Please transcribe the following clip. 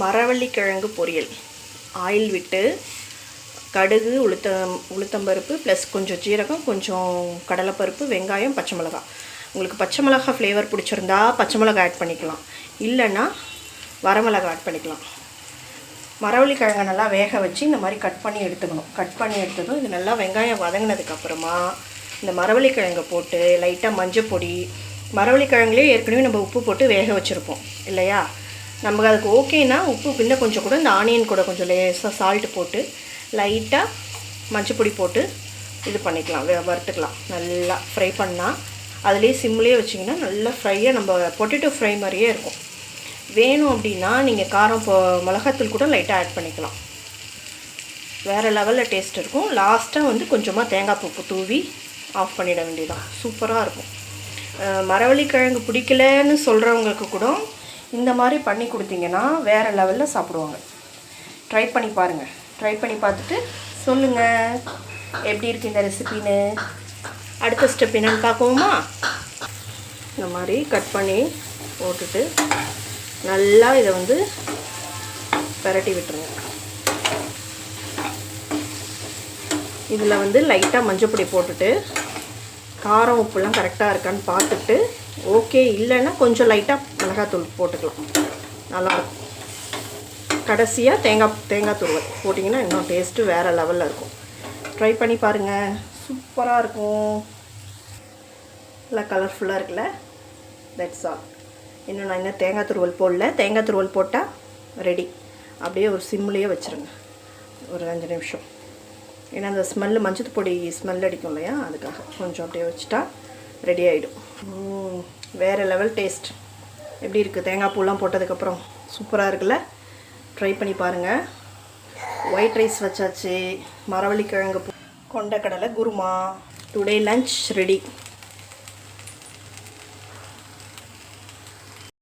மரவள்ளிக்கிழங்கு பொரியல். ஆயில் விட்டு கடுகு, உளுத்தம்பருப்பு ப்ளஸ் கொஞ்சம் ஜீரகம், கொஞ்சம் கடலைப்பருப்பு, வெங்காயம், பச்சை மிளகாய். உங்களுக்கு பச்சை மிளகாய் ஃப்ளேவர் பிடிச்சிருந்தா பச்சை மிளகாய் ஆட் பண்ணிக்கலாம், இல்லைன்னா வரமிளகாய் ஆட் பண்ணிக்கலாம். மரவள்ளிக்கிழங்கை நல்லா வேக வச்சு இந்த மாதிரி கட் பண்ணி எடுத்துக்கணும். கட் பண்ணி எடுத்ததும் இது நல்லா வெங்காயம் வதங்கினதுக்கப்புறமா இந்த மரவள்ளிக்கிழங்கை போட்டு லைட்டாக மஞ்சள் பொடி, மரவள்ளிக்கிழங்குலேயே ஏற்கனவே நம்ம உப்பு போட்டு வேக வச்சுருப்போம் இல்லையா, நமக்கு அதுக்கு ஓகேனா உப்பு இன்னும் கொஞ்சம் கூட இந்த ஆனியன் கூட கொஞ்சம் லேசாக சால்ட்டு போட்டு லைட்டாக மஞ்சள் பொடி போட்டு இது பண்ணிக்கலாம், வறுத்துக்கலாம். நல்லா ஃப்ரை பண்ணால் அதுலேயே சிம்லேயே வச்சிங்கன்னா நல்லா ஃப்ரையாக நம்ம பொட்டேட்டோ ஃப்ரை மாதிரியே இருக்கும். வேணும் அப்படின்னா நீங்கள் காரம் மிளகாத்தூள் கூட லைட்டாக ஆட் பண்ணிக்கலாம், வேறு லெவலில் டேஸ்ட் இருக்கும். லாஸ்ட்டாக வந்து கொஞ்சமாக தேங்காய் பூ தூவி ஆஃப் பண்ணிட வேண்டியதான். சூப்பராக இருக்கும். மரவள்ளிக்கிழங்கு பிடிக்கலன்னு சொல்கிறவங்களுக்கு கூட இந்த மாதிரி பண்ணி கொடுத்தீங்கன்னா வேறு லெவலில் சாப்பிடுவாங்க. ட்ரை பண்ணி பாருங்கள். ட்ரை பண்ணி பார்த்துட்டு சொல்லுங்கள் எப்படி இருக்குது இந்த ரெசிபின்னு. அடுத்த ஸ்டெப் என்னென்னு பார்ப்போமா? இந்த மாதிரி கட் பண்ணி போட்டுட்டு நல்லா இதை வந்து பரட்டி விட்டுருங்க. இதில் வந்து லைட்டாக மஞ்சள் பொடி போட்டுட்டு காரம் உப்புலாம் கரெக்டாக இருக்கான்னு பார்த்துட்டு, ஓகே இல்லைன்னா கொஞ்சம் லைட்டாக மிளகாத்தூள் போட்டுக்கலாம், நல்லாயிருக்கும். கடைசியாக தேங்காய் துருவல் போட்டிங்கன்னா இன்னும் டேஸ்ட்டு வேறு லெவலில் இருக்கும். ட்ரை பண்ணி பாருங்கள், சூப்பராக இருக்கும். நல்லா கலர்ஃபுல்லாக இருக்குல்ல. That's all. இன்னும் நான் இன்னும் தேங்காய் துருவல் போடல. தேங்காய் துருவல் போட்டால் ரெடி. அப்படியே ஒரு சிம்லேயே வச்சுருங்க ஒரு 5 நிமிஷம். ஏன்னா அந்த ஸ்மெல்லு மஞ்சள் பொடி ஸ்மெல் அடிக்கும் இல்லையா, அதுக்காக கொஞ்சம் அப்படியே வச்சுட்டா ரெடி ஆகிடும். வேறு லெவல் டேஸ்ட். எப்படி இருக்குது தேங்காய் பூலாம் போட்டதுக்கப்புறம்? சூப்பராக இருக்குல்ல. ட்ரை பண்ணி பாருங்கள். ஒயிட் ரைஸ் வச்சாச்சு, மரவள்ளிக்கிழங்கு, கொண்டக்கடலை குருமா. Today lunch ready.